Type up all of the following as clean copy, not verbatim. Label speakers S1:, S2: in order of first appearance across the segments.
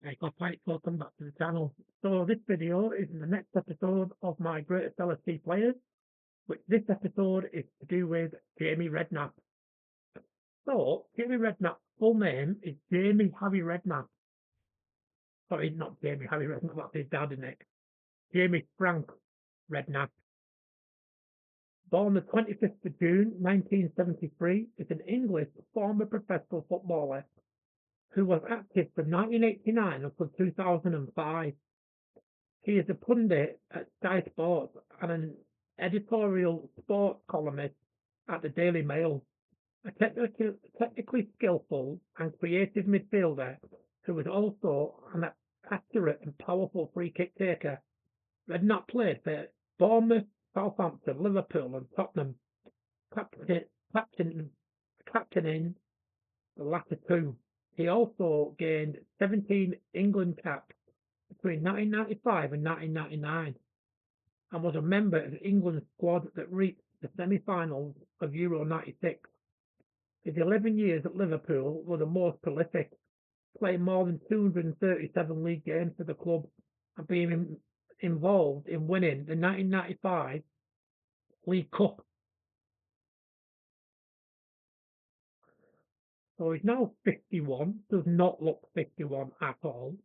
S1: Hey, guys, welcome back to the channel. So this video is the next episode of my greatest LSD players, which this episode is to do with Jamie Redknapp. So Jamie Redknapp's full name is Jamie Harry Redknapp. Sorry, not Jamie Harry Redknapp, that's his dad, isn't it? Jamie Frank Redknapp. Born the 25th of June 1973, is an English former professional footballer who was active from 1989 until 2005. He is a pundit at Sky Sports and an editorial sports columnist at the Daily Mail, a technically skillful and creative midfielder who is also an accurate and powerful free kick taker. Redknapp played for Bournemouth, Southampton, Liverpool and Tottenham, captain, captaining the latter two. He also gained 17 England caps between 1995 and 1999 and was a member of the England squad that reached the semi-finals of Euro 96. His 11 years at Liverpool were the most prolific, playing more than 237 league games for the club and being involved in winning the 1995 League Cup. So he's now 51, does not look 51 at all.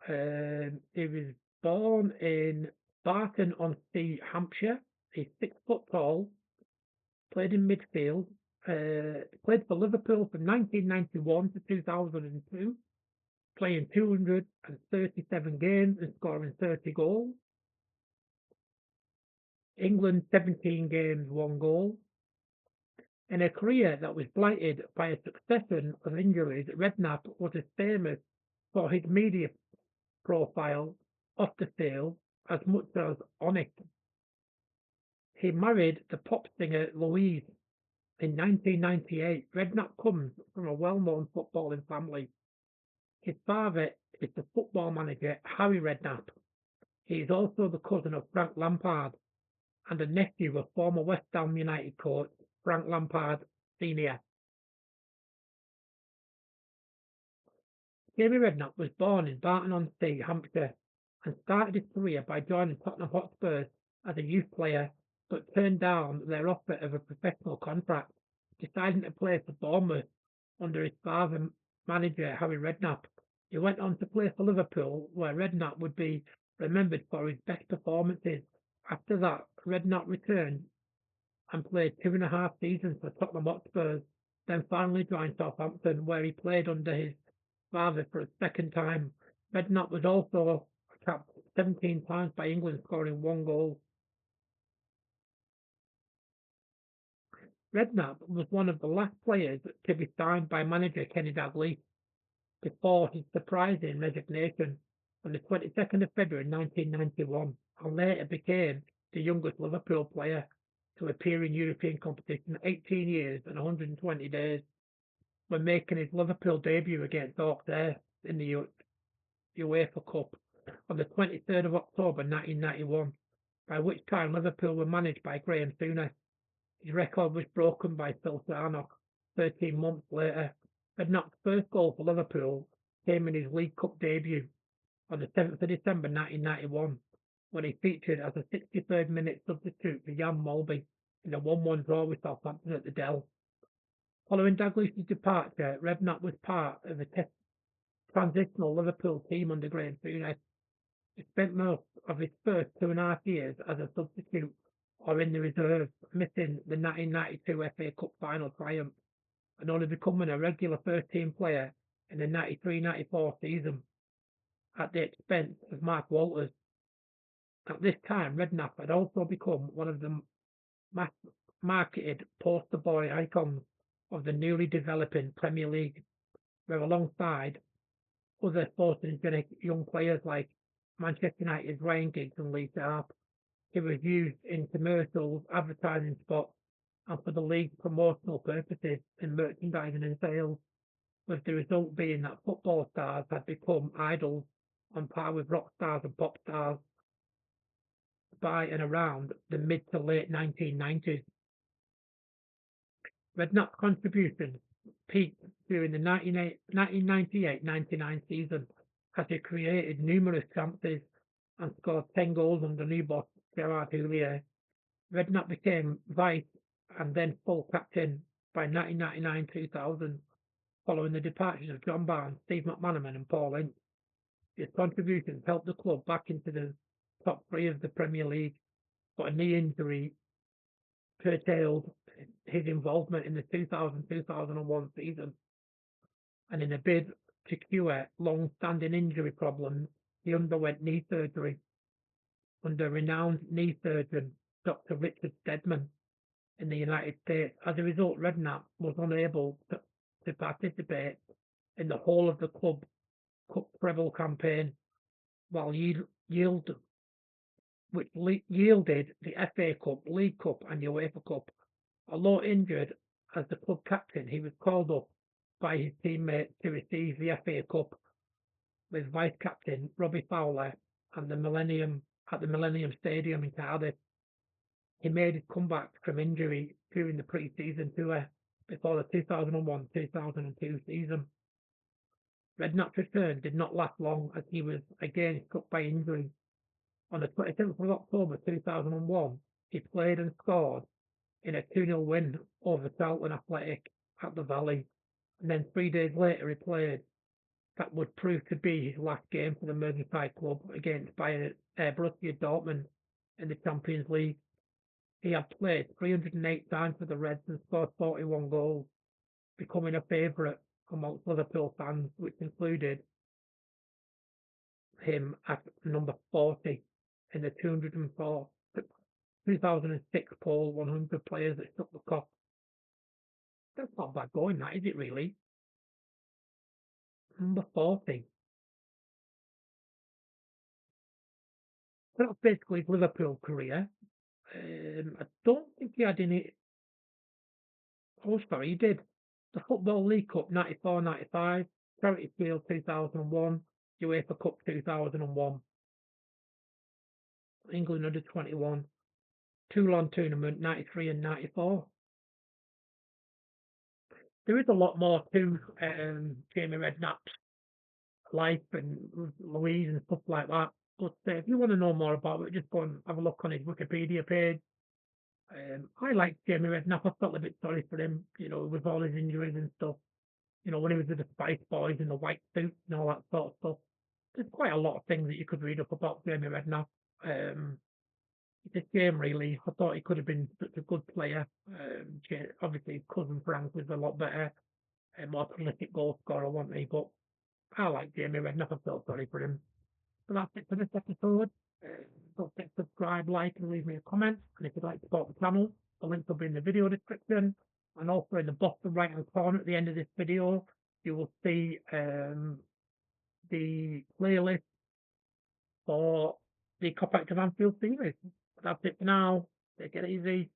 S1: He was born in Barton-on-Sea, Hampshire. He's 6 foot tall, played in midfield, played for Liverpool from 1991 to 2002, playing 237 games and scoring 30 goals. England 17 games, 1 goal. In a career that was blighted by a succession of injuries, Redknapp was as famous for his media profile off the field as much as on it. He married the pop singer Louise in 1998. Redknapp comes from a well-known footballing family. His father is the football manager Harry Redknapp. He is also the cousin of Frank Lampard and a nephew of former West Ham United coach Frank Lampard Sr. Jamie Redknapp was born in Barton-on-Sea, Hampshire, and started his career by joining Tottenham Hotspur as a youth player, but turned down their offer of a professional contract, deciding to play for Bournemouth under his father, manager Harry Redknapp. He went on to play for Liverpool, where Redknapp would be remembered for his best performances. After that, Redknapp returned and played 2.5 seasons for Tottenham Hotspur, then finally joined Southampton, where he played under his father for a second time. Redknapp was also capped 17 times by England, scoring 1 goal. Redknapp was one of the last players to be signed by manager Kenny Dalglish before his surprising resignation on the 22nd of February 1991, and later became the youngest Liverpool player to appear in European competition 18 years and 120 days, when making his Liverpool debut against Auxerre in the UEFA Cup on the 23rd of October 1991, by which time Liverpool were managed by Graham Souness. His record was broken by Phil Sarnock 13 months later. Redknapp's first goal for Liverpool came in his League Cup debut on the 7th of December 1991, when he featured as a 63rd minute substitute for Jan Molby in a 1-1 draw with Southampton at the Dell. Following Dalglish's departure, Redknapp was part of a transitional Liverpool team under Graham Souness. He spent most of his first 2.5 years as a substitute or in the reserves, missing the 1992 FA Cup final triumph and only becoming a regular first-team player in the 93-94 season at the expense of Mark Walters. At this time, Redknapp had also become one of the marketed poster boy icons of the newly developing Premier League, where alongside other photogenic young players like Manchester United's Ryan Giggs and Lee Sharp, he was used in commercials, advertising spots, and for the league's promotional purposes in merchandising and sales, with the result being that football stars had become idols on par with rock stars and pop stars by and around the mid to late 1990s. Redknapp's contributions peaked during the 1998-99 season as he created numerous chances and scored 10 goals under new boss Gerard Houllier. Redknapp became vice and then full captain by 1999-2000, following the departures of John Barnes, Steve McManaman and Paul Ince. His contributions helped the club back into the top three of the Premier League, but a knee injury curtailed his involvement in the 2000-2001 season, and in a bid to cure long-standing injury problems, he underwent knee surgery under renowned knee surgeon Dr. Richard Stedman in the United States. As a result, Redknapp was unable to participate in the whole of the club cup treble campaign, while which yielded the FA Cup, League Cup, and UEFA Cup. Although injured as the club captain, he was called up by his teammates to receive the FA Cup with vice captain Robbie Fowler and the Millennium at the Millennium Stadium in Cardiff. He made his comeback from injury during the pre-season tour before the 2001-2002 season. Redknapp's return did not last long as he was again struck by injury. On the 27th of October 2001, he played and scored in a 2-0 win over Charlton Athletic at the Valley, and then 3 days later he played that would prove to be his last game for the Merseyside club against Borussia Dortmund in the Champions League. He had played 308 times for the Reds and scored 41 goals, becoming a favourite amongst Liverpool fans, which included him at number 40 in the 2006 poll 100 players that struck the cup. That's not bad going, that is it really? Number 40. So that's basically his Liverpool career. I don't think he had any. Oh, sorry, he did. The Football League Cup 94-95, Charity Shield 2001, UEFA Cup 2001, England under 21, Toulon Tournament 93 and 94. There is a lot more to Jamie Redknapp's life and Louise and stuff like that. But if you want to know more about it, just go and have a look on his Wikipedia page. I like Jamie Redknapp. I felt a bit sorry for him, with all his injuries and stuff. When he was with the Spice Boys in the white suit and all that sort of stuff. There's quite a lot of things that you could read up about Jamie Redknapp. It's a shame, really. I thought he could have been such a good player. Obviously, his cousin Frank was a lot better, more prolific goal scorer, wasn't he? But I like Jamie Redknapp. I felt sorry for him. So that's it for this episode. Don't forget to subscribe, like, and leave me a comment. And if you'd like to support the channel, the link will be in the video description. And also in the bottom right hand corner at the end of this video, you will see the playlist for the Cop Out of Anfield series. That's it for now. Take it easy.